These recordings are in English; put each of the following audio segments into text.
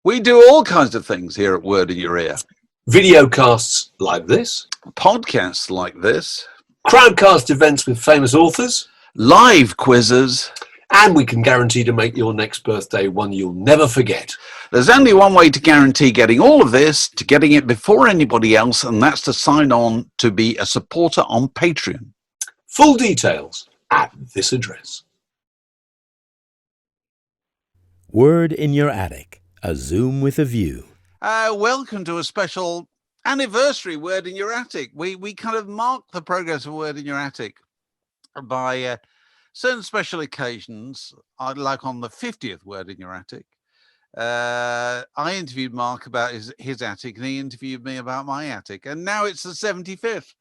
We do all kinds of things here at Word in Your Ear. Video casts like this. Podcasts like this. Crowdcast events with famous authors. Live quizzes. And we can guarantee to make your next birthday one you'll never forget. There's only one way to guarantee getting all of this, to getting it before anybody else, and that's to sign on to be a supporter on Patreon. Full details at this address. Word in Your Attic, a Zoom with a view. Welcome to a special anniversary Word in Your Attic. We kind of mark the progress of Word in Your Attic by certain special occasions, like on the 50th Word in Your Attic. I interviewed Mark about his attic, and he interviewed me about my attic, and now it's the 75th.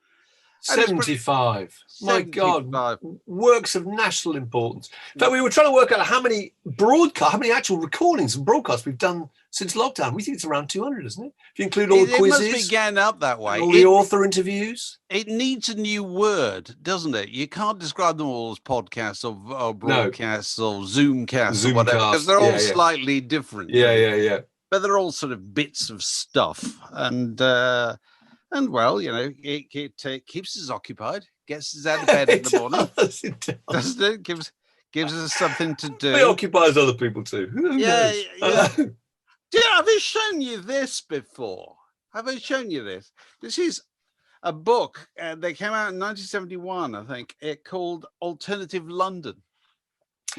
75. My 75. God, works of national importance. In fact, we were trying to work out how many actual recordings and broadcasts we've done since lockdown. We think it's around 200, isn't it? If you include all the quizzes. It must be getting up that way. All the author interviews. It needs a new word, doesn't it? You can't describe them all as podcasts or broadcasts or Zoomcasts or whatever, because they're all slightly different. Yeah. But they're all sort of bits of stuff. And well, you know, it keeps us occupied, gets us out of bed in the morning. Doesn't it? Gives us something to do. It occupies other people too. Yeah. Have I shown you this before? Have I shown you this? This is a book. They came out in 1971, I think. It called Alternative London.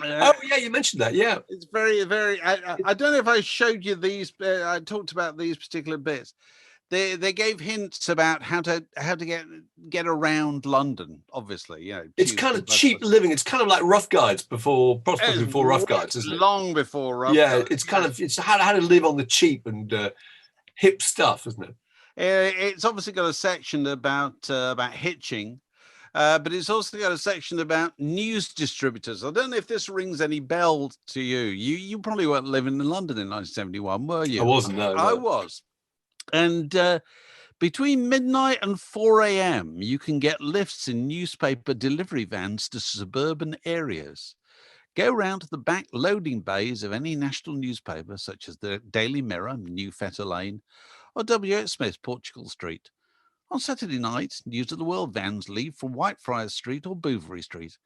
Oh yeah, you mentioned that. Yeah, it's very, very. I don't know if I showed you these. I talked about these particular bits. They gave hints about how to get around London. Obviously, you know, it's kind of cheap living. It's kind of like Rough Guides before Rough Guides, isn't it? Long before Rough Guides. It's how to live on the cheap and hip stuff, isn't it? It's obviously got a section about hitching, but it's also got a section about news distributors. I don't know if this rings any bell to you. You probably weren't living in London in 1971, were you? I wasn't. No. I was. And between midnight and 4 a.m., you can get lifts in newspaper delivery vans to suburban areas. Go round to the back loading bays of any national newspaper, such as the Daily Mirror, New Fetter Lane, or W.H. Smith, Portugal Street. On Saturday night, News of the World vans leave for Whitefriars Street or Bouverie Street.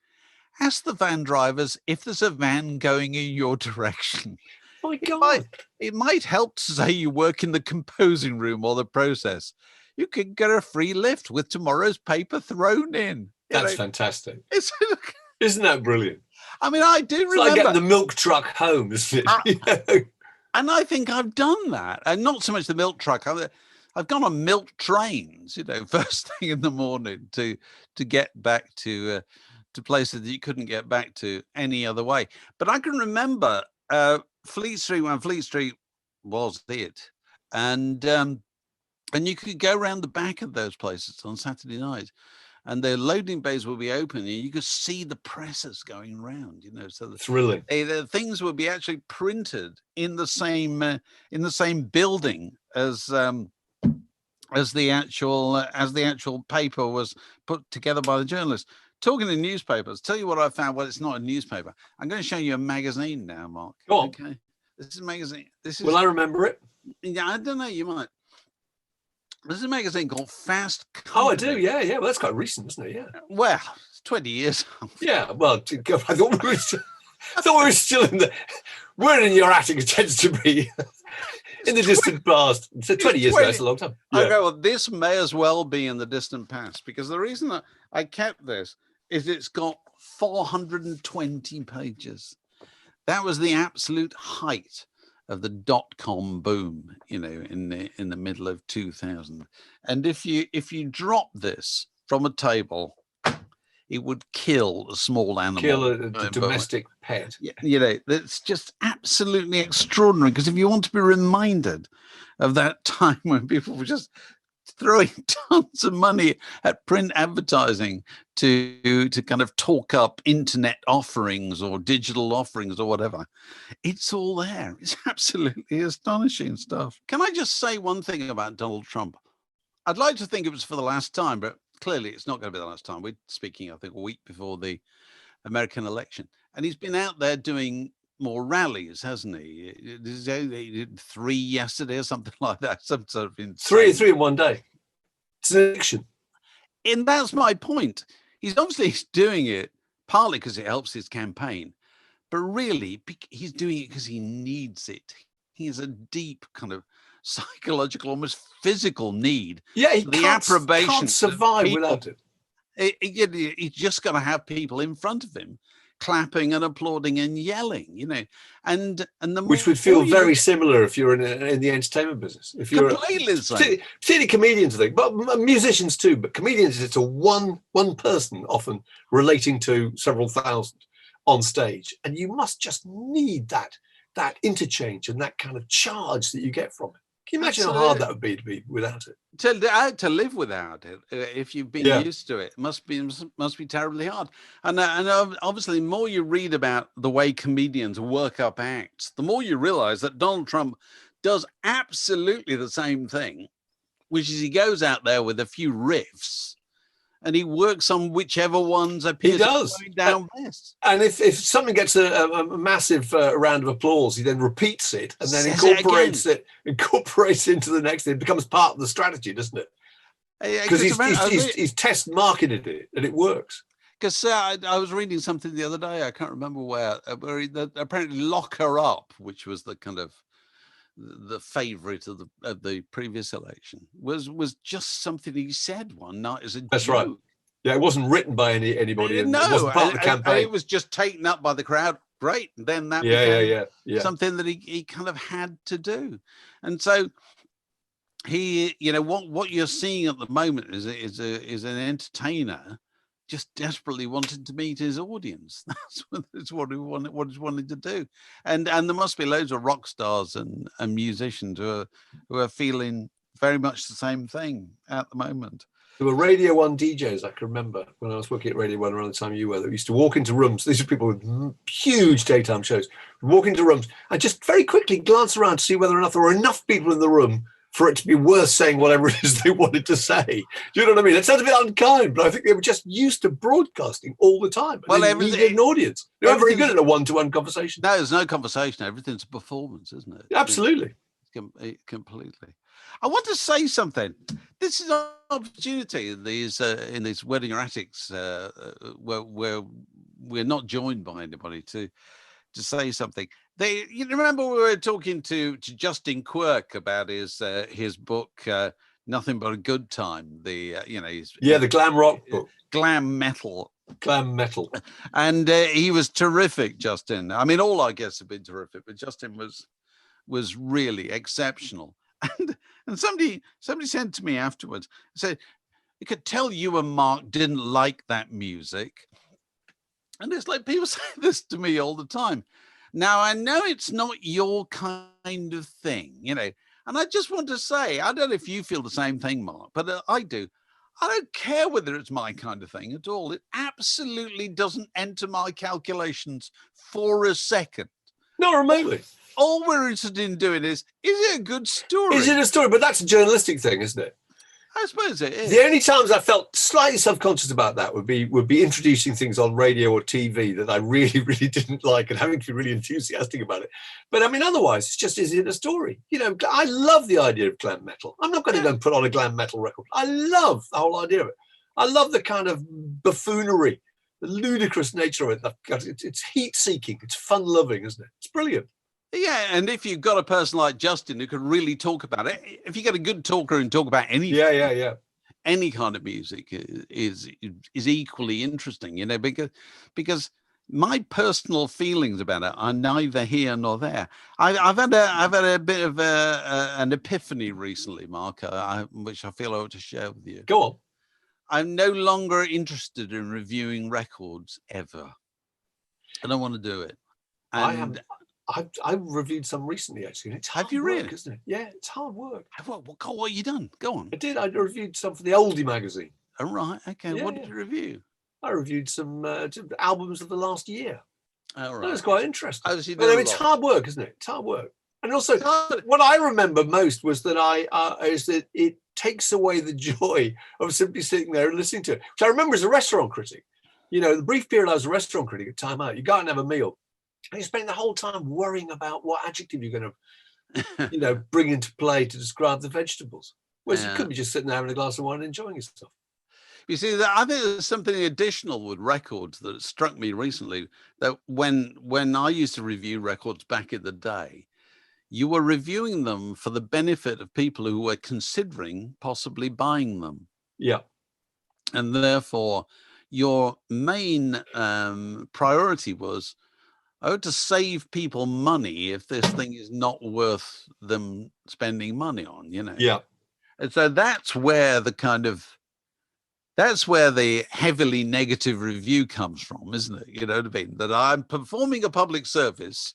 Ask the van drivers if there's a van going in your direction. My God. It might help to say you work in the composing room or the process. You could get a free lift with tomorrow's paper thrown in. That's fantastic. Isn't that brilliant? I mean, I do remember. It's like getting the milk truck home, isn't it? And I think I've done that. And not so much the milk truck. I've gone on milk trains, you know, first thing in the morning to get back to places that you couldn't get back to any other way. But I can remember Fleet Street, when Fleet Street was it, and you could go around the back of those places on Saturday night, and the loading bays will be open, and you could see the presses going around. You know, so thrilling. The things would be actually printed in the same building as the actual paper was put together by the journalists. Talking to newspapers, tell you what I found. Well, it's not a newspaper. I'm going to show you a magazine now, Mark. Go on. Okay. This is a magazine. Will I remember it? Yeah, I don't know. You might. This is a magazine called Fast Company. Oh, I do. Yeah. Well, that's quite recent, isn't it? Yeah. Well, it's 20 years old. Yeah. Well, I thought we were still in the. Word in Your Attic. It tends to be in the distant past. So 20 years ago. It's a long time. Yeah. Okay. Well, this may as well be in the distant past, because the reason that I kept this is it's got 420 pages. That was the absolute height of the dot-com boom, you know, in the middle of 2000. And if you drop this from a table, it would kill a small animal. Kill a domestic pet. Yeah, you know, that's just absolutely extraordinary. Because if you want to be reminded of that time when people were just throwing tons of money at print advertising to kind of talk up internet offerings or digital offerings or whatever. It's all there. It's absolutely astonishing stuff. Can I just say one thing about Donald Trump? I'd like to think it was for the last time, but clearly it's not going to be the last time. We're speaking, I think, a week before the American election. And he's been out there doing more rallies, hasn't he? He did 3 yesterday or something like that. Some sort of insane. Three in one day. It's an addiction. And that's my point. He's obviously doing it partly because it helps his campaign, but really he's doing it because he needs it. He has a deep kind of psychological, almost physical need. Yeah, he the approbation can't survive without it. He's just got to have people in front of him clapping and applauding and yelling, you know, and the which would feel very similar if you're in the entertainment business. If you're particularly comedians, I think, but musicians too. But comedians, it's a one person often relating to several thousand on stage, and you must just need that interchange and that kind of charge that you get from it. Can you imagine how hard that would be to be without it? To live without it, if you've been used to it, must be terribly hard. And obviously, the more you read about the way comedians work up acts, the more you realize that Donald Trump does absolutely the same thing, which is he goes out there with a few riffs and he works on whichever ones appear to be going down best. And if something gets a massive round of applause, he then repeats it and then incorporates it into the next thing. It becomes part of the strategy, doesn't it? Because he's test marketed it and it works. Because I was reading something the other day, I can't remember where apparently Lock Her Up, which was the kind of the favorite of the previous election, was just something he said one night as a That's joke. Right. Yeah, it wasn't written by anybody. No, it wasn't part of the campaign. It was just taken up by the crowd. Great. And then that became something that he kind of had to do. And so he, you know, what you're seeing at the moment is an entertainer just desperately wanted to meet his audience. That's what he wanted to do. And there must be loads of rock stars and musicians who are feeling very much the same thing at the moment. There were Radio 1 DJs, I can remember, when I was working at Radio 1 around the time you were, that used to walk into rooms. These are people with huge daytime shows. Walk into rooms and just very quickly glance around to see whether or not there were enough people in the room for it to be worth saying whatever it is they wanted to say. Do you know what I mean? It sounds a bit unkind, but I think they were just used to broadcasting all the time. Well, they needed an audience. They weren't very good at a one-to-one conversation. No, there's no conversation. Everything's a performance, isn't it? Absolutely. Completely. I want to say something. This is an opportunity in these wedding attics where we're not joined by anybody to say something. You remember we were talking to Justin Quirk about his book Nothing But a Good Time. The glam rock book, glam metal. And he was terrific, Justin. I mean, all our guests have been terrific, but Justin was really exceptional. And somebody said to me afterwards, said, "You could tell you and Mark didn't like that music." And it's like people say this to me all the time. Now, I know it's not your kind of thing, you know, and I just want to say, I don't know if you feel the same thing, Mark, but I do. I don't care whether it's my kind of thing at all. It absolutely doesn't enter my calculations for a second. Not remotely. All we're interested in doing is it a good story? Is it a story? But that's a journalistic thing, isn't it? I suppose it is. The only times I felt slightly self-conscious about that would be introducing things on radio or TV that I really, really didn't like and having to be really enthusiastic about it. But I mean, otherwise, it's just, is it a story? You know, I love the idea of glam metal. I'm not going to go and put on a glam metal record. I love the whole idea of it. I love the kind of buffoonery, the ludicrous nature of it. It's heat-seeking. It's fun-loving, isn't it? It's brilliant. Yeah, and if you've got a person like Justin who can really talk about it, if you get a good talker and talk about anything, any kind of music is equally interesting, you know, because my personal feelings about it are neither here nor there. I've had a bit of an epiphany recently, Mark, which I feel I ought to share with you. Go on. I'm no longer interested in reviewing records ever. I don't want to do it. And I reviewed some recently, actually. It's hard work, isn't it? Yeah, it's hard work. What have you done? Go on. I did. I reviewed some for the Oldie magazine. Oh, right. Okay. Yeah, what did you review? I reviewed some albums of the last year. Oh, right. That was quite interesting. Oh, so it's hard work, isn't it? It's hard work. And also, what I remember most was that is that it takes away the joy of simply sitting there and listening to it. Which I remember as a restaurant critic. You know, the brief period I was a restaurant critic at Time Out, you go out and have a meal. And you're spending the whole time worrying about what adjective you're going to, bring into play to describe the vegetables. Whereas you could be just sitting there having a glass of wine and enjoying yourself. You see, I think there's something additional with records that struck me recently, that when I used to review records back in the day, you were reviewing them for the benefit of people who were considering possibly buying them. Yeah. And therefore, your main priority was, to save people money if this thing is not worth them spending money on, Yeah. And so that's where the heavily negative review comes from, isn't it? You know what I mean? That I'm performing a public service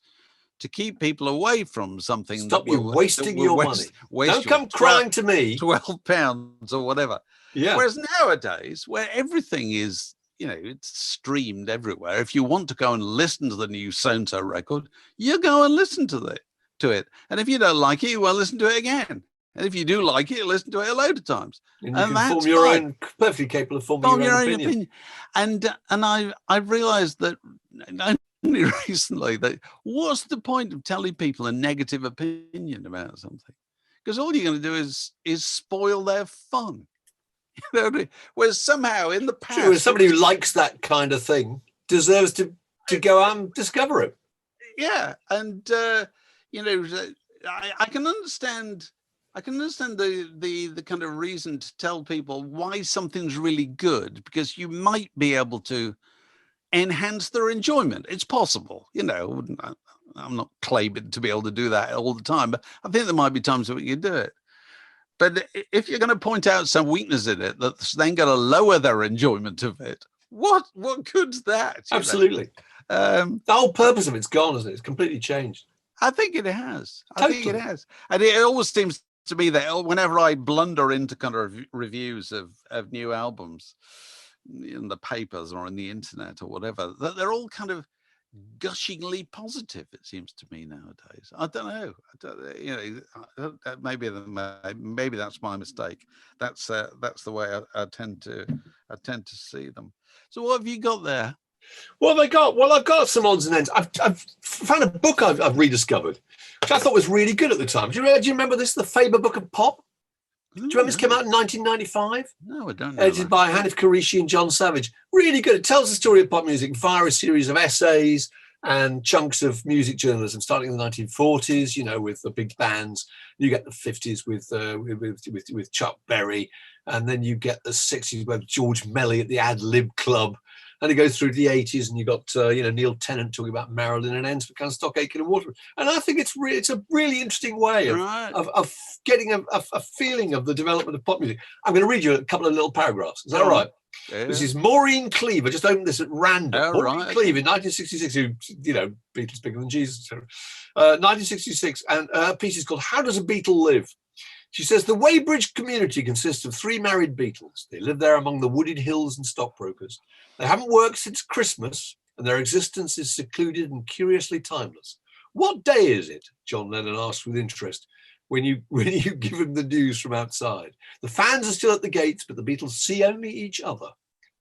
to keep people away from something. Stop you wasting your money. Don't come crying to me. £12 or whatever. Yeah. Whereas nowadays, where everything is, it's streamed everywhere. If you want to go and listen to the new so-and-so record, you go and listen to it. And if you don't like it, well, listen to it again. And if you do like it, you listen to it a load of times. And you can form your own, perfectly capable of forming your own opinion. And I've realized that only recently that what's the point of telling people a negative opinion about something? Because all you're going to do is spoil their fun. Whereas somehow in the past, true, somebody who likes that kind of thing deserves to go out and discover it. Yeah, and I can understand. I can understand the kind of reason to tell people why something's really good, because you might be able to enhance their enjoyment. It's possible, I'm not claiming to be able to do that all the time, but I think there might be times when you do it. But if you're going to point out some weakness in it that's then going to lower their enjoyment of it, what good's that? Absolutely. The whole purpose of it's gone, isn't it? It's completely changed. I think it has. Totally. I think it has. And it always seems to me that whenever I blunder into kind of reviews of new albums in the papers or on the internet or whatever, that they're all kind of gushingly positive, it seems to me nowadays. I don't know. Maybe that's my mistake. That's the way I tend to see them. So what have you got there? What have I got? Well, I've got some odds and ends. I've found a book I've rediscovered, which I thought was really good at the time. Do you remember this? The Faber Book of Pop? Do you remember this came out in 1995? No, I don't know. Edited by Hanif Kureishi and John Savage. Really good. It tells the story of pop music via a series of essays and chunks of music journalism, starting in the 1940s, with the big bands. You get the 50s with Chuck Berry, and then you get the 60s with George Melly at the Ad Lib Club. And it goes through the 80s, and you got Neil Tennant talking about Marilyn, and ends for Canstock, Aiken and Waterford. And I think it's a really interesting way of getting a feeling of the development of pop music. I'm going to read you a couple of little paragraphs. Is that all right? Yeah. This is Maureen Cleave. I just opened this at random. Maureen Cleave in 1966, who, Beatles bigger than Jesus. 1966, and her piece is called "How Does a Beatle Live?" She says, the Weybridge community consists of 3 married Beatles. They live there among the wooded hills and stockbrokers. They haven't worked since Christmas, and their existence is secluded and curiously timeless. What day is it? John Lennon asked with interest when you give him the news from outside. The fans are still at the gates, but the Beatles see only each other.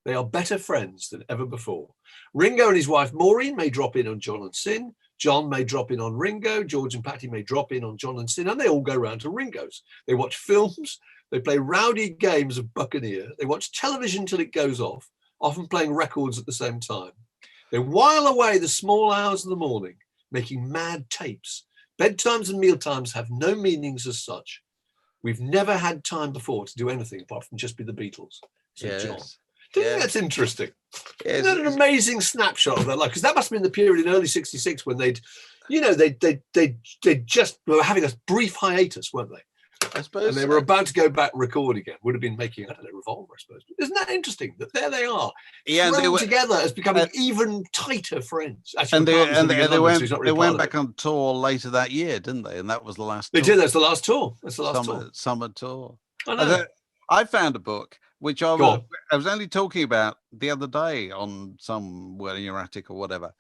They are better friends than ever before. Ringo and his wife Maureen may drop in on John and Sin. John may drop in on Ringo, George and Patty may drop in on John and Sin, and they all go round to Ringo's. They watch films, they play rowdy games of Buccaneer, they watch television till it goes off, often playing records at the same time. They while away the small hours of the morning, making mad tapes. Bedtimes and mealtimes have no meanings as such. We've never had time before to do anything apart from just be the Beatles, said John. Do you think that's interesting? Isn't that an amazing snapshot of their life? Because that must have been the period in early '66 when they just were having a brief hiatus, weren't they? I suppose. And they were about to go back and record again. Would have been making, Revolver, I suppose. Isn't that interesting that there they are, thrown together as becoming even tighter friends? Actually, they went back on tour later that year, didn't they? And that was the last. They did. That's the last tour. That's the last tour. Summer tour. I know. I found a book which I was only talking about the other day on some Word in Your Attic or whatever.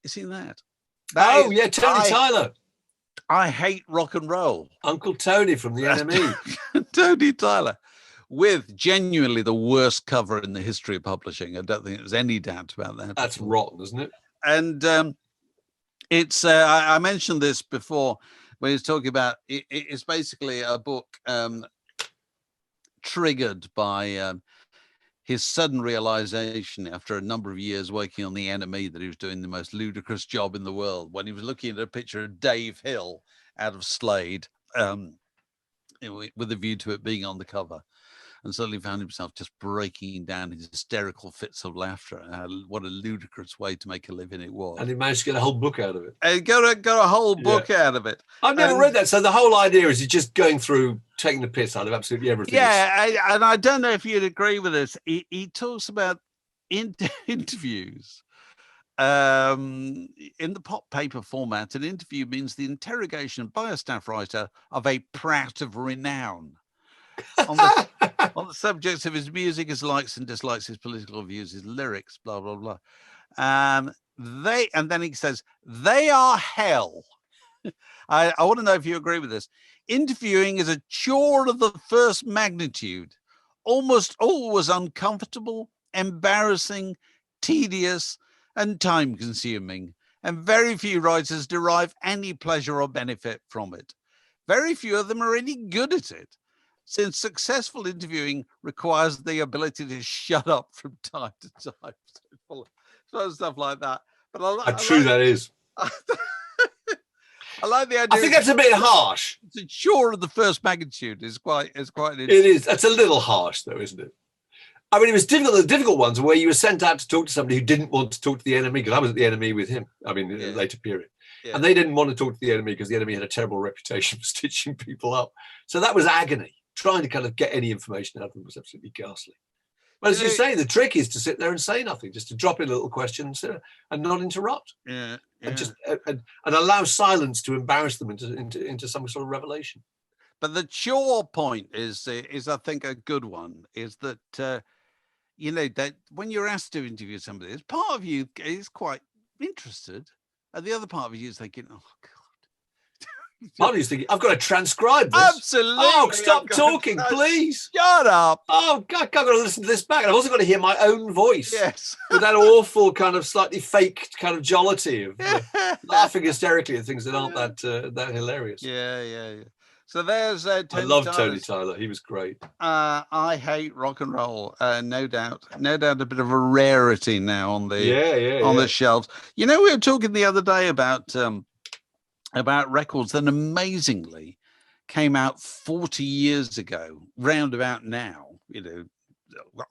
You seen that? Tony Tyler. I hate rock and roll. Uncle Tony from the NME. Tony Tyler, with genuinely the worst cover in the history of publishing. I don't think there's any doubt about that. That's rotten, isn't it? And It's I mentioned this before when he was talking about it's basically a book triggered by his sudden realization after a number of years working on The Enemy that he was doing the most ludicrous job in the world, when he was looking at a picture of Dave Hill out of Slade with a view to it being on the cover, and suddenly found himself just breaking down in hysterical fits of laughter. What a ludicrous way to make a living it was. And he managed to get a whole book out of it. And got a whole book out of it. I've never read that. So the whole idea is he's just going through, taking the piss out of absolutely everything. Yeah, and I don't know if you'd agree with this. He talks about interviews. In the pop paper format, an interview means the interrogation by a staff writer of a pratt of renown on the subjects of his music, his likes and dislikes, his political views, his lyrics, blah blah blah. And then he says they are hell. I want to know if you agree with this. Interviewing is a chore of the first magnitude, almost always uncomfortable, embarrassing, tedious, and time-consuming, and very few writers derive any pleasure or benefit from it. Very few of them are any good at it, since successful interviewing requires the ability to shut up from time to time. So stuff like that. But that is. I like the idea. I think that's a bit harsh. It's a chore of the first magnitude. It's quite It is. That's a little harsh, though, isn't it? I mean, it was difficult. The difficult ones were where you were sent out to talk to somebody who didn't want to talk to The Enemy, because I was at The Enemy with him. I mean, in a later period. Yeah. And they didn't want to talk to The Enemy because The Enemy had a terrible reputation for stitching people up. So that was agony. Trying to kind of get any information out of them was absolutely ghastly. But as you say, the trick is to sit there and say nothing, just to drop in a little question and not interrupt. Yeah. And just and allow silence to embarrass them into some sort of revelation. But the chore point is I think a good one. Is that that when you're asked to interview somebody, there's part of you is quite interested, and the other part of you is thinking, "Oh God." Part of you's thinking, "I've got to transcribe this." Absolutely. Oh, stop talking, please. Shut up. Oh God, I've got to listen to this back, and I've also got to hear my own voice. Yes. With that awful kind of slightly fake kind of jollity of laughing hysterically at things that aren't that hilarious. Yeah. So there's Tony I love Tyler's. Tony Tyler. He was great. I hate rock and roll. No doubt, a bit of a rarity now on the shelves. You know, we were talking the other day about records that amazingly came out 40 years ago, round about now.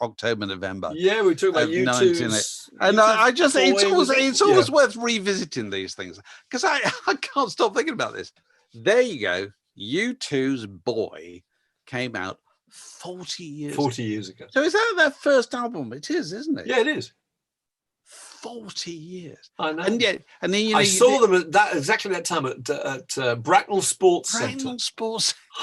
October, November. Yeah, we talk about U2's. And I just it's always worth revisiting these things, because I can't stop thinking about this. There you go. U2's Boy came out 40 years ago. So is that their first album? It is, isn't it? Yeah, it is. 40 years. I know. And then I saw them at exactly that time at Bracknell Sports Centre.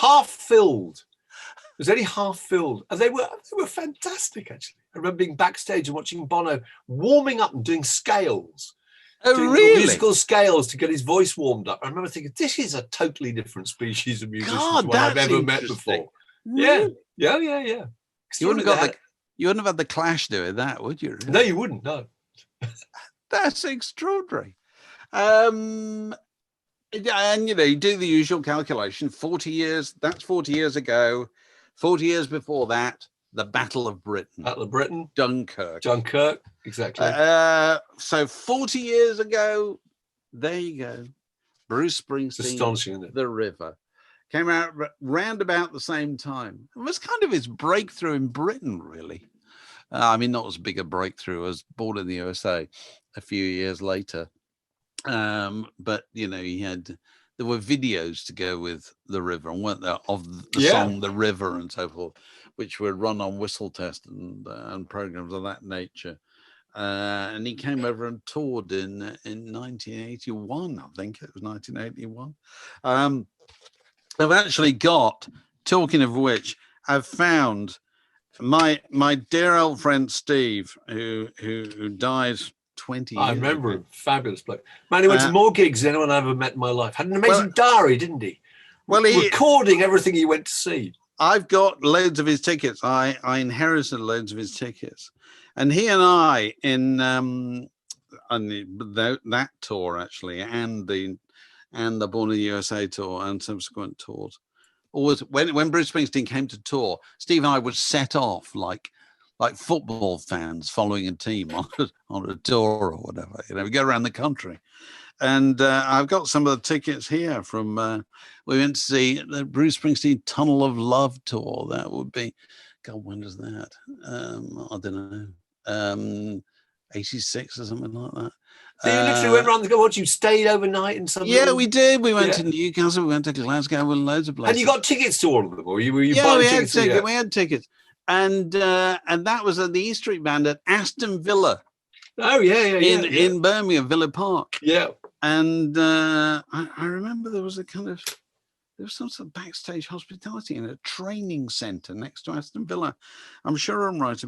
Half filled. It was only half filled, and they were fantastic. Actually, I remember being backstage and watching Bono warming up and doing scales. Oh, really? Musical scales to get his voice warmed up. I remember thinking, this is a totally different species of musician to what I've ever met before. Really? Yeah. You wouldn't have had the Clash doing that, would you? Really? No, you wouldn't. No. That's extraordinary. And you do the usual calculation. 40 years. That's 40 years ago. 40 years before that, the Battle of Britain. Dunkirk. Exactly. So 40 years ago, there you go. Bruce Springsteen, astonishing, isn't it? The River, came out round about the same time. It was kind of his breakthrough in Britain, really. I mean, not as big a breakthrough as Born in the USA a few years later. But, there were videos to go with The River, and weren't there, of the song The River and so forth, which were run on Whistle Test and programs of that nature. And he came over and toured in 1981, I think it was 1981. I've actually got, talking of which, I've found my dear old friend Steve, who died 20 years I remember ago. him. Fabulous bloke. Man, he went to more gigs than anyone I ever met in my life. Had an amazing diary, didn't he? Well, recording everything he went to see. I've got loads of his tickets. I inherited loads of his tickets. And he and I, that tour actually, and the Born in the USA tour and subsequent tours. Always when Bruce Springsteen came to tour, Steve and I would set off like football fans following a team on a tour or whatever. We go around the country. And I've got some of the tickets here from, we went to see the Bruce Springsteen Tunnel of Love tour. That would be, God, when is that? I don't know, 86 or something like that. So you literally went around the world. You stayed overnight in some. Yeah, we did. We went to Newcastle. We went to Glasgow and loads of places. And you got tickets to all of them, or were you yeah, buying tickets? We had tickets, and that was at the E Street Band at Aston Villa. Oh in Birmingham, Villa Park. Yeah, and I remember there was some sort of backstage hospitality in a training centre next to Aston Villa. I'm sure I'm right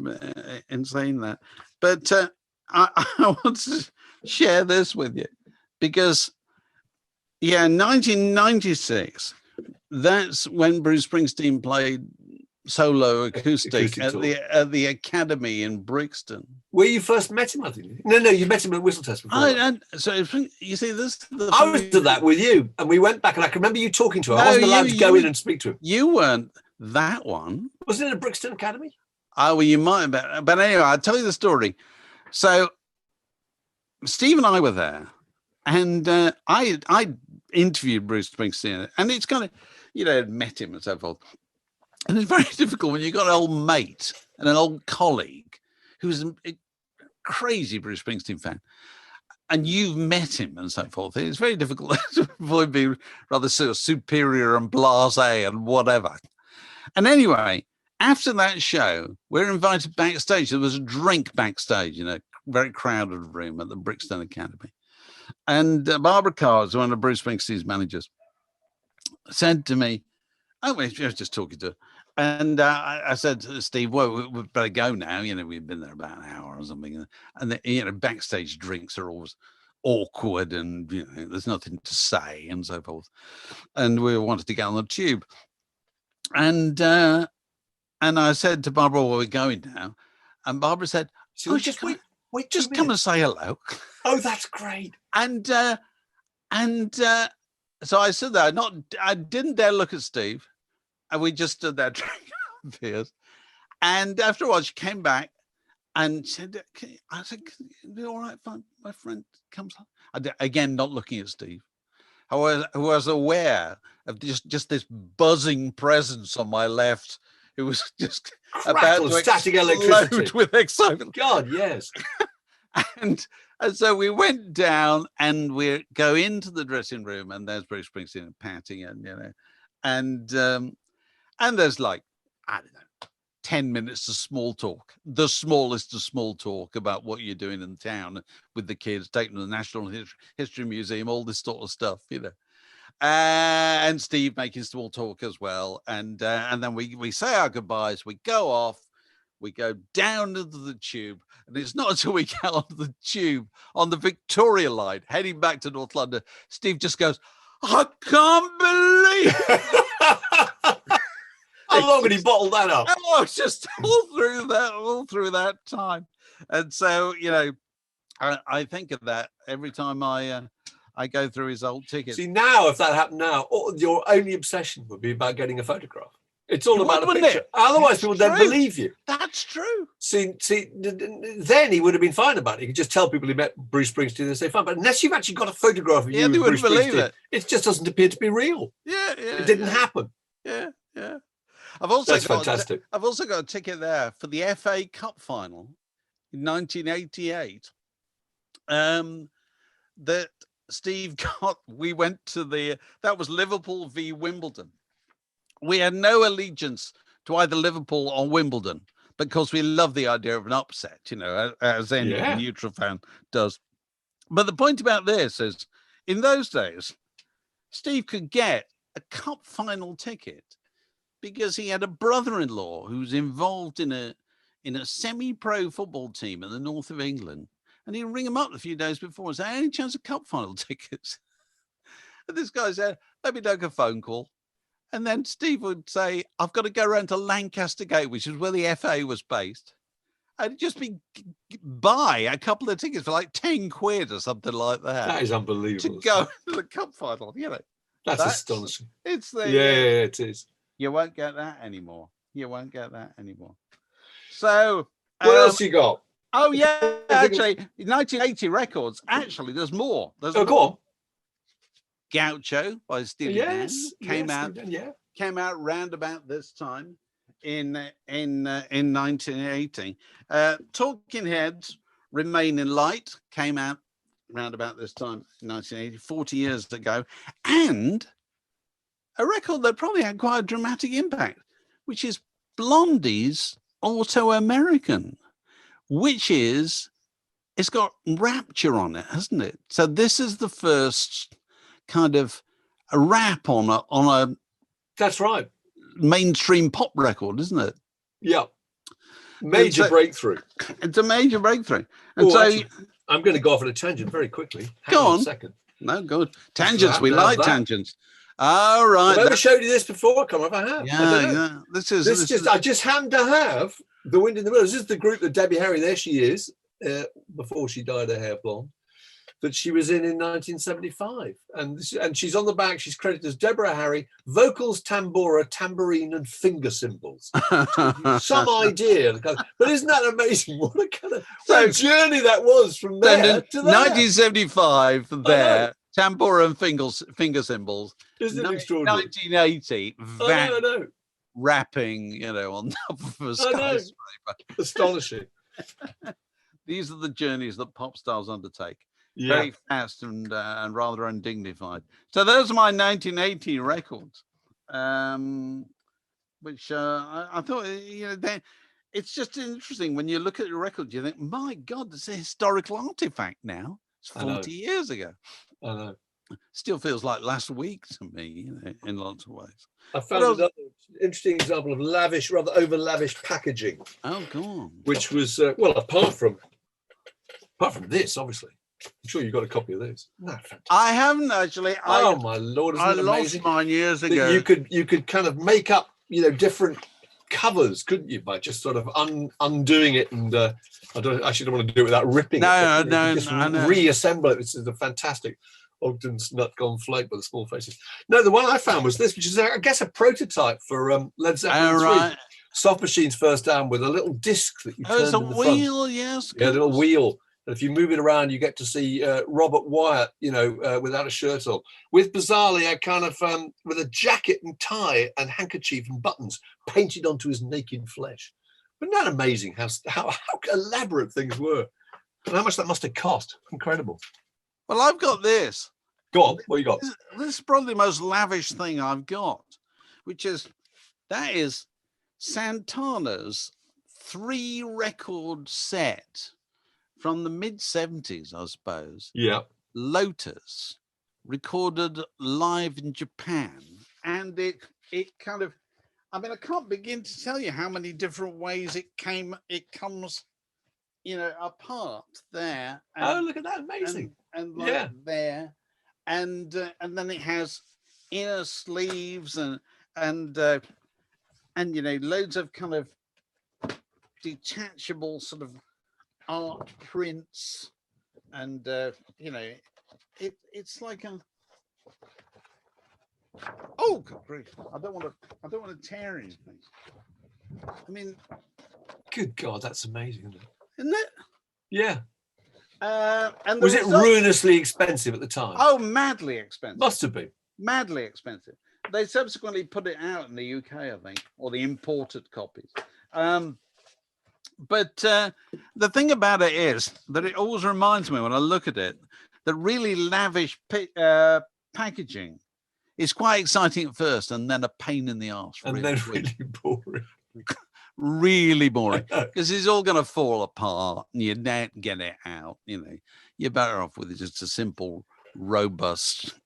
in saying that, but I want to share this with you because, 1996, that's when Bruce Springsteen played solo acoustic at the Academy in Brixton. Where you first met him, I think. No, you met him at Whistle Test before. So you see, I was to that with you, and we went back, and I can remember you talking to him. I wasn't allowed to go in and speak to him. You weren't that one. Wasn't it at Brixton Academy? Oh, well, you might have been. But anyway, I'll tell you the story. So Steve and I were there, and I interviewed Bruce Springsteen, and it's kind of, met him and so forth. And it's very difficult when you've got an old mate and an old colleague who's a crazy Bruce Springsteen fan, and you've met him and so forth. It's very difficult to avoid being rather sort of superior and blasé and whatever. And anyway, after that show, we're invited backstage. There was a drink backstage in a very crowded room at the Brixton Academy. And Barbara Carr, one of Bruce Springsteen's managers, said to me, I was just talking to her. And I said to Steve, well, we better go now. We've been there about an hour or something. And backstage drinks are always awkward and, there's nothing to say and so forth. And we wanted to get on the tube. And I said to Barbara, well, we're going now. And Barbara said, just come and say hello. Oh, that's great. And so I stood there. I didn't dare look at Steve. And we just stood there drinking beers. And after a while, she came back and said, I said, all right, fine. My friend comes on. Again, not looking at Steve. I was aware of just this buzzing presence on my left. It was just about to static electricity with excitement. God, yes. And so we went down and we go into the dressing room, and there's Bruce Springsteen and Patty, and there's like, I don't know, 10 minutes of small talk, the smallest of small talk about what you're doing in town with the kids, taking them to the National History Museum, all this sort of stuff, and Steve making small talk as well. And then we say our goodbyes, we go off, we go down into the tube, and it's not until we get onto the tube on the Victoria line, heading back to North London, Steve just goes, I can't believe How long had he bottled that up? Oh, just all through that time. And so, I think of that every time I go through his old tickets. See, now, if that happened now, your only obsession would be about getting a photograph. It's all about a picture. Otherwise, people don't believe you. That's true. See, then he would have been fine about it. He could just tell people he met Bruce Springsteen and say, fine. But unless you've actually got a photograph of you with Bruce Springsteen, it just doesn't appear to be real. Yeah. It didn't happen. Yeah. That's fantastic. I've also got a ticket there for the FA Cup final in 1988. That Steve got. We went to that was Liverpool v Wimbledon. We had no allegiance to either Liverpool or Wimbledon because we love the idea of an upset, as any neutral fan does. But the point about this is, in those days, Steve could get a cup final ticket because he had a brother-in-law who was involved in a semi-pro football team in the north of England. And he'd ring him up a few days before and say, any chance of cup final tickets? And this guy said, let me make a phone call. And then Steve would say, I've got to go around to Lancaster Gate, which is where the FA was based. I'd just buy a couple of tickets for like 10 quid or something like that. That is unbelievable. To go to the cup final, That's astonishing. It's the yeah, it is. You won't get that anymore. So what else you got? Oh yeah, actually, 1980 records. Actually, there's more. Go on. Gaucho by Steely Dan came out. Steely Dan, Came out round about this time in 1980. Talking Heads, Remain in Light came out round about this time in 1980, 40 years ago, and a record that probably had quite a dramatic impact, which is Blondie's Auto-American, which is, it's got Rapture on it, hasn't it? So this is the first kind of a rap on a that's right, mainstream pop record, isn't it? Yeah, major breakthrough. It's a major breakthrough. And so actually, I'm going to go off on a tangent very quickly. Go on a second. No, good. Tangents. We like tangents. All right. I've never showed you this before. Come on, if I have. Yeah. I just happen to have The Wind in the Willows. This is the group that Debbie Harry, there she is, before she dyed her hair blonde, that she was in 1975. And she's on the back. She's credited as Deborah Harry, vocals, tambora, tambourine, and finger cymbals. Some idea. But isn't that amazing? What a kind of journey that was from there to there. 1975 there. Tambora and finger cymbals. Isn't it extraordinary? 1980, I know. rapping, on top of a skyscraper. Astonishing. These are the journeys that pop stars undertake. Yeah. Very fast and rather undignified. So those are my 1980 records, which I thought, it's just interesting when you look at the record, you think, my God, it's a historical artifact now. It's 40 years ago. I know. Still feels like last week to me, in lots of ways. I found another interesting example of lavish, rather over lavish packaging. Oh, go on. Which was, apart from this, obviously. I'm sure you got a copy of this. No, fantastic. I haven't actually. Oh my Lord! Isn't it amazing? Lost mine years ago. You could kind of make up, different covers, couldn't you, by just sort of undoing it? And I actually don't want to do it without ripping it. Just reassemble it. This is a fantastic Ogden's Nut Gone Flake with the small faces. No, the one I found was this, which is, I guess, a prototype for Led Zeppelin 3. Right. Soft Machine's first album with a little disc that you turn it's a to the wheel, front. yes. Yeah, a little wheel. And if you move it around, you get to see Robert Wyatt, without a shirt on, with bizarrely a kind of with a jacket and tie and handkerchief and buttons painted onto his naked flesh. Isn't that amazing? How elaborate things were, and how much that must have cost? Incredible. Well, I've got this. Go on. What you got? This is probably the most lavish thing I've got, which is Santana's 3-record set. From the mid-70s, I suppose. Yeah. Lotus, recorded live in Japan. And it kind of, I can't begin to tell you how many different ways it comes, apart there. And, look at that, amazing. And there. And then it has inner sleeves and loads of kind of detachable sort of art prints, and it's like a good grief. I don't want to tear anything. Good God, that's amazing, isn't it? Yeah. And was it ruinously expensive at the time? Oh, madly expensive. Must have been madly expensive. They subsequently put it out in the UK, I think, or the imported copies. But the thing about it is that it always reminds me when I look at it that really lavish packaging is quite exciting at first and then a pain in the arse. And then really boring. Really boring because it's all going to fall apart and you don't get it out. You're better off with just a simple, robust,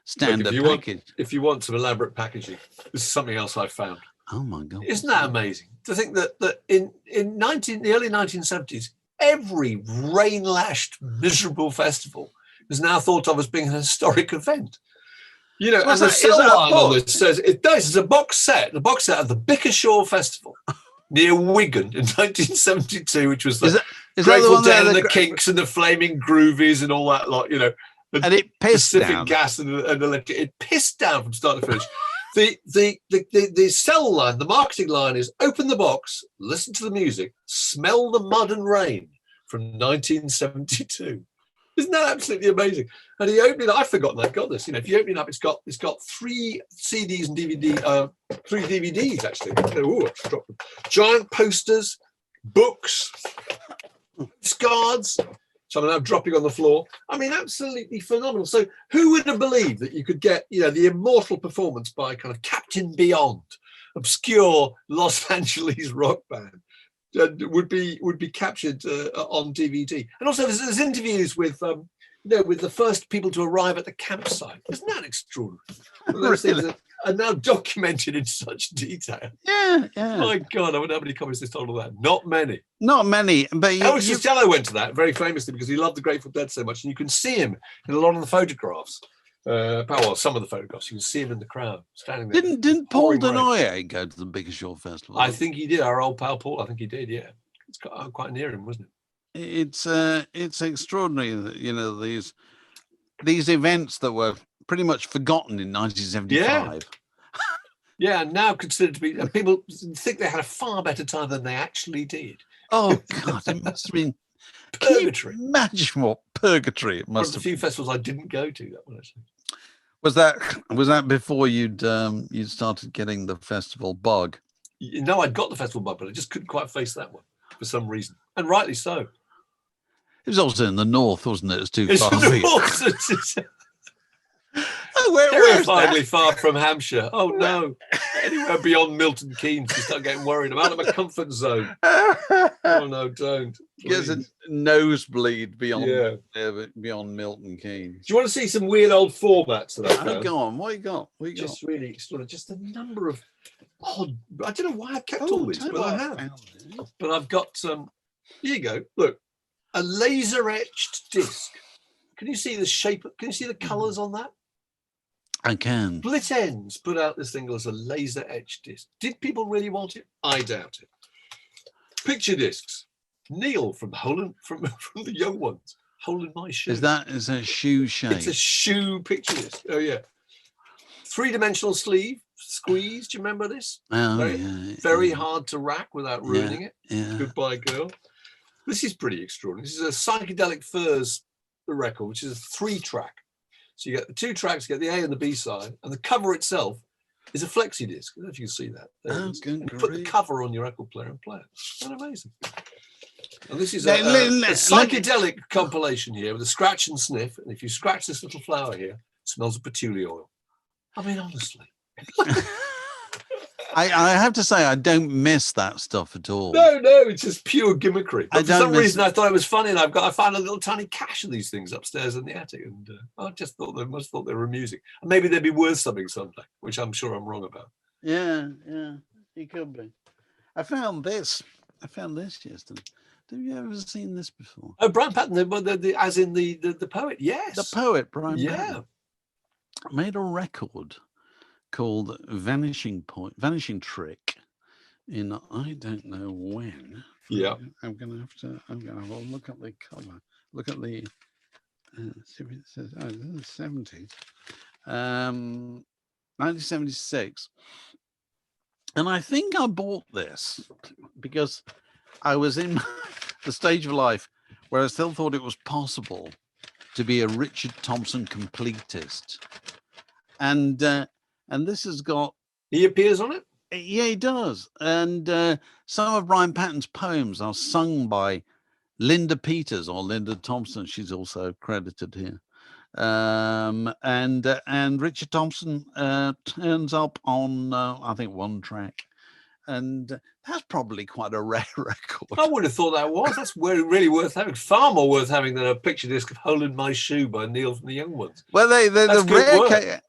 standard package. If you want some elaborate packaging, this is something else I found. Oh my God! Isn't that amazing to think that in the early 1970s, every rain-lashed, miserable festival is now thought of as being an historic event. So and the sell line on this says it's a box set, the box set of the Bickershaw Festival. near Wigan in 1972, which was the Is that the Grateful one Dead that and the Kinks and the Flaming Groovies and all that lot, you know. and it pissed Pacific down? Gas and electric. It pissed down from start to finish. The sell line, the marketing line is open the box, listen to the music, smell the mud and rain from 1972. Isn't that absolutely amazing? And he opened it. I've forgotten I've got this. You know, if you open it up, it's got 3 CDs and 3 DVDs actually. Oh, I've dropped them. Giant posters, books, cards. So I'm now dropping on the floor. I mean, absolutely phenomenal. So who would have believed that you could get, you know, the immortal performance by kind of Captain Beyond, obscure Los Angeles rock band, would be captured on DVD. And also there's interviews with you know, with the first people to arrive at the campsite. Isn't that extraordinary? Those things are now documented in such detail. Yeah, yeah. My God, I wonder how many copies they sold of that. Not many. Not many, but Elvis Costello went to that very famously because he loved the Grateful Dead so much, and you can see him in a lot of the photographs. Well, some of the photographs, you can see him in the crowd standing there. Didn't Paul Denoyer go to the Big Shore Festival? I think he did. Our old pal Paul. I think he did. Yeah, it's quite near him, wasn't it? It's extraordinary that, you know, these events that were pretty much forgotten in 1975. Yeah, now considered to be. People think they had a far better time than they actually did. Oh God, it must have been Purgatory. Can you imagine what purgatory it must have been. A few festivals I didn't go to. That one actually. Was that before you'd started getting the festival bug? No, I'd got the festival bug, but I just couldn't quite face that one for some reason, and rightly so. It was also in the north, wasn't it? It's too far for you. Terrifyingly far from Hampshire. Oh no! Anywhere beyond Milton Keynes, you start getting worried. I'm out of my comfort zone. Oh no, don't. There's a nosebleed beyond beyond Milton Keynes. Do you want to see some weird old formats that I've found? Go on. What you got? Just really extraordinary. Just a number of odd. I don't know why I've kept all this, but I have. But I've got some. Here you go. Look, a laser etched disc. Can you see the shape? Can you see the colours on that? I can. Split Ends put out this thing as a laser etched disc. Did people really want it? I doubt it. Picture discs. Neil from the Young Ones. Hole in My Shoe. Is a shoe shape? It's a shoe picture disc. Oh yeah. 3-dimensional sleeve squeeze. Do you remember this? Oh, very hard to rack without ruining it. Yeah. Goodbye Girl. This is pretty extraordinary. This is a Psychedelic Furs record, which is a 3-track. So you get the 2 tracks, you get the A and the B side, and the cover itself is a flexi disc. I don't know if you can see that. And put the cover on your record player and play it. Isn't that amazing? And this is a psychedelic compilation here with a scratch and sniff. And if you scratch this little flower here, it smells of patchouli oil. I mean, honestly. I have to say, I don't miss that stuff at all. No, it's just pure gimmickry. But for some reason, I thought it was funny, and I found a little tiny cache of these things upstairs in the attic, and I just thought must have thought they were amusing, and maybe they'd be worth something someday, which I'm sure I'm wrong about. Yeah, it could be. I found this yesterday. Have you ever seen this before? Oh, Brian Patten, as in the poet. Yes, the poet Brian Patten made a record called Vanishing Trick in I don't know when. Yeah. I'm gonna have to look at the cover. Look at the see if it says this is 70s. 1976. And I think I bought this because I was in the stage of life where I still thought it was possible to be a Richard Thompson completist. And this has got... He appears on it? Yeah, he does. And some of Brian Patten's poems are sung by Linda Peters or Linda Thompson. She's also credited here. And Richard Thompson turns up on, I think, 1 track. And that's probably quite a rare record. I would have thought that was. That's really worth having. Far more worth having than a picture disc of Hole in My Shoe by Neil from the Young Ones. Well, the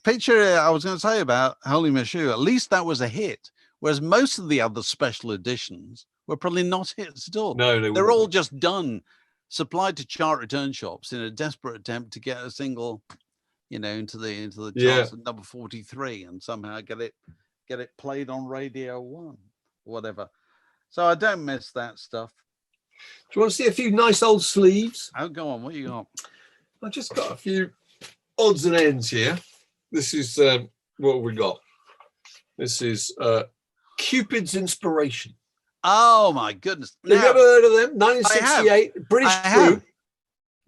picture I was going to say about Hole in My Shoe, at least that was a hit. Whereas most of the other special editions were probably not hits at all. No, they're all just done, supplied to chart return shops in a desperate attempt to get a single, into the charts at number 43 and somehow get it played on Radio 1. whatever. So I don't miss that stuff. Do you want to see a few nice old sleeves? Oh, go on. What you got? I've just got a few odds and ends here. This is what have we got? This is Cupid's Inspiration. Oh my goodness! Have you ever heard of them? 1968, British group.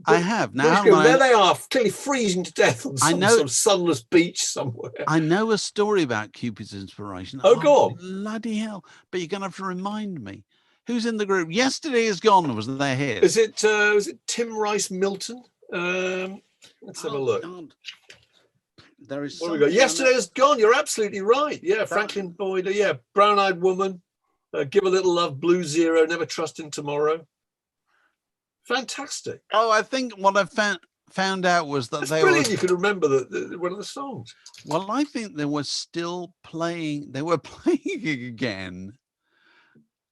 I have. Now there they are, clearly freezing to death on some sunless beach somewhere. I know a story about Cupid's Inspiration. Oh, go on. Bloody hell! But you're going to have to remind me. Who's in the group? Yesterday Is Gone was their hit. Was it Tim Rice Milton? Let's have a look. God. There is. What have we got? Yesterday Is Gone. You're absolutely right. Yeah, Franklin Boyd. Yeah, Brown Eyed Woman. Give a Little Love. Blue Zero. Never Trust in Tomorrow. Fantastic. Oh, I think what I found out was that they brilliant. You could remember one of the songs. Well, I think they were still playing. They were playing again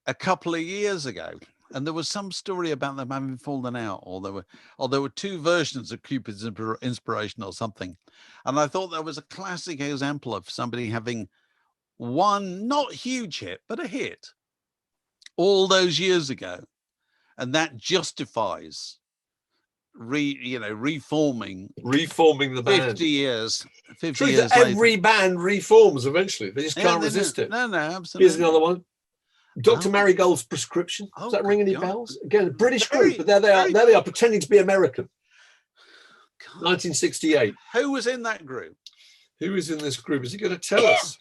a couple of years ago, and there was some story about them having fallen out, or there were two versions of Cupid's Inspiration or something. And I thought that was a classic example of somebody having one not huge hit, but a hit all those years ago, and that justifies reforming the band 50 years every band reforms eventually. They just can't resist it. No, absolutely. Here's another one. Dr. Marigold's Prescription. Does that ring any bells? Again, a British group, but there they are pretending to be American. God. 1968. Who was in that group? Who is in this group? Is he going to tell us?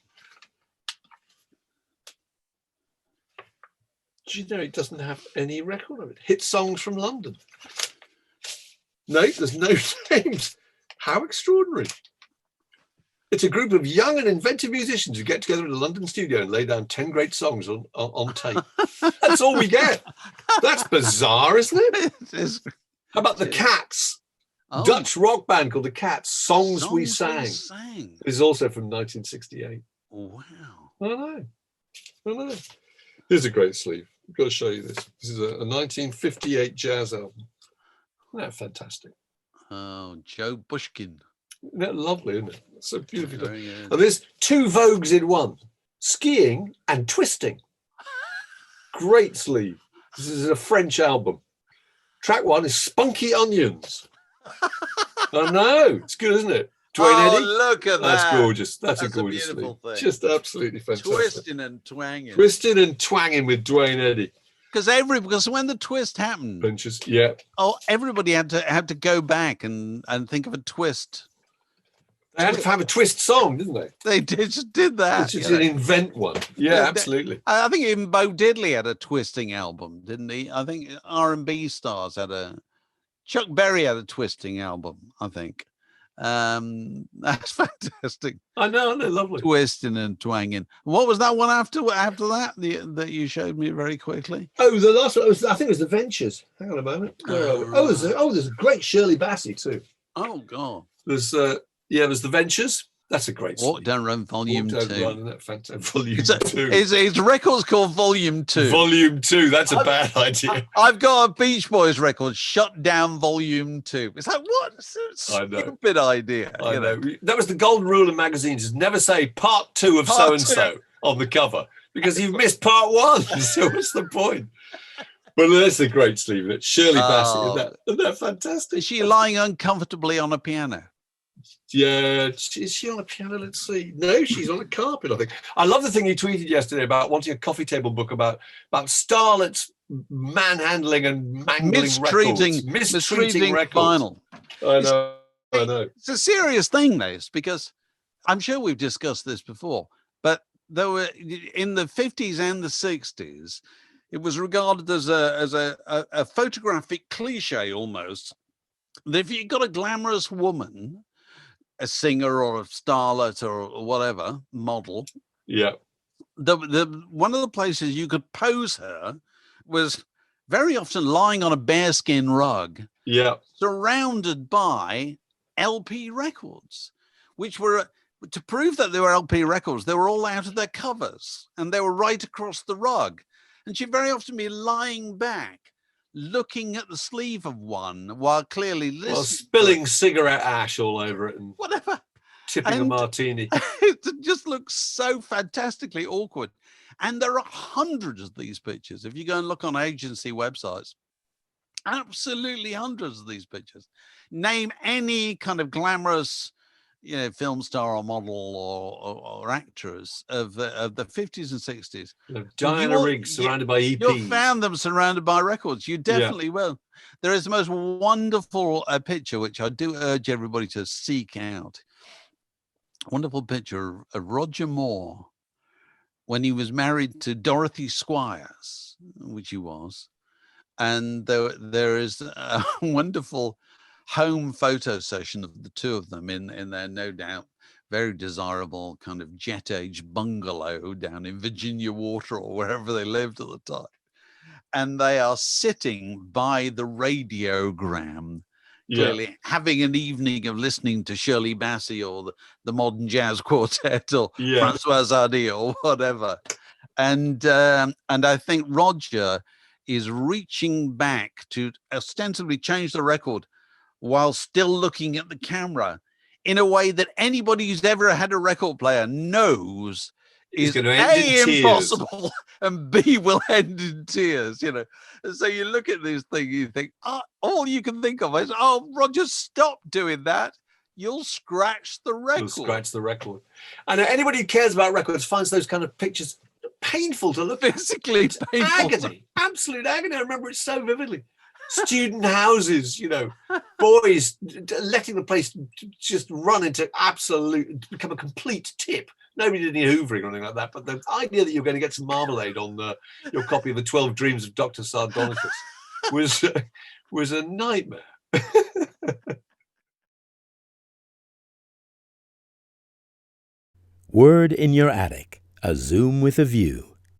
Do you know it doesn't have any record of it? Hit songs from London. No, there's no names. How extraordinary. It's a group of young and inventive musicians who get together in a London studio and lay down 10 great songs on tape. That's all we get. That's bizarre, isn't it? It is. How about the Cats? Oh. Dutch rock band called the Cats. Songs We Sang. Is also from 1968. Wow. I know. Here's a great sleeve. I've got to show you this. This is a 1958 jazz album. Isn't that fantastic? Oh, Joe Bushkin. Isn't that lovely, isn't it? It's so beautifully done. And there's two Vogues in one. Skiing and Twisting. Great sleeve. This is a French album. Track one is Spunky Onions. I know. It's good, isn't it? Dwayne Eddy. Look at that. That's gorgeous. That's a gorgeous sleeve. Thing. Just absolutely fantastic. Twisting and twanging. Twisting and twanging with Dwayne Eddy. Because when the twist happened, Benches, yeah. Oh, everybody had to go back and think of a twist. They had to have a twist song, didn't they? They just did that. They didn't invent one. Yeah, absolutely. I think even Bo Diddley had a twisting album, didn't he? I think R&B stars Chuck Berry had a twisting album, I think. That's fantastic. I know, lovely. Twisting and twanging. What was that one after that that you showed me very quickly? Oh, the last one I think it was the Ventures. Hang on a moment. There's a great Shirley Bassey too. Oh God. There's the Ventures. That's a great Walk Down Run Volume 2. Volume 2. His record's called Volume 2. Volume 2. That's a bad idea. I've got a Beach Boys record, Shut Down Volume 2. It's like, what? It's a stupid idea. I know. That was the golden rule in magazines, is never say part 2 of so-and-so on the cover, because you've missed part 1. So what's the point? But that's a great sleeve. It's Shirley Bassey. Isn't that fantastic? Is she lying uncomfortably on a piano? Yeah, is she on a piano? Let's see. No, she's on a carpet, I think. I love the thing you tweeted yesterday about wanting a coffee table book about starlets manhandling and mangling records. Mistreating records. Vinyl. I know. It's a serious thing, this, because I'm sure we've discussed this before, but there were in the 50s and the 60s, it was regarded as a photographic cliche almost, that if you got a glamorous woman, a singer or a starlet or whatever model, the one of the places you could pose her was very often lying on a bearskin rug, surrounded by LP records, which were, to prove that they were LP records, they were all out of their covers and they were right across the rug, and she'd very often be lying back looking at the sleeve of one while clearly listening, spilling cigarette ash all over it and whatever, Tipping a And martini. it just looks so fantastically awkward. And there are hundreds of these pictures. If you go and look on agency websites, absolutely hundreds of these pictures. Name any kind of glamorous, film star or model or actress of the 50s and 60s. Diana Riggs surrounded by You'll EPs. found them surrounded by records. You definitely will. There is the most wonderful picture, which I do urge everybody to seek out. Wonderful picture of Roger Moore when he was married to Dorothy Squires, which he was. And there is a wonderful home photo session of the two of them in their, no doubt, very desirable kind of jet age bungalow down in Virginia Water or wherever they lived at the time. And they are sitting by the radiogram, clearly having an evening of listening to Shirley Bassey or the Modern Jazz Quartet or Francois Hardy or whatever. And I think Roger is reaching back to ostensibly change the record while still looking at the camera in a way that anybody who's ever had a record player knows is A, impossible, and B, will end in tears, And so you look at this thing, you think, all you can think of is, Roger, stop doing that. You'll scratch the record. You'll scratch the record. And anybody who cares about records finds those kind of pictures painful to look at. Physically painful. Agony, absolute agony. I remember it so vividly. Student houses, boys letting the place just run into become a complete tip. Nobody did any hoovering or anything like that, but the idea that you're going to get some marmalade on your copy of the 12 Dreams of Dr. Sardonicus was a nightmare. Word in Your Attic, a Zoom with a View.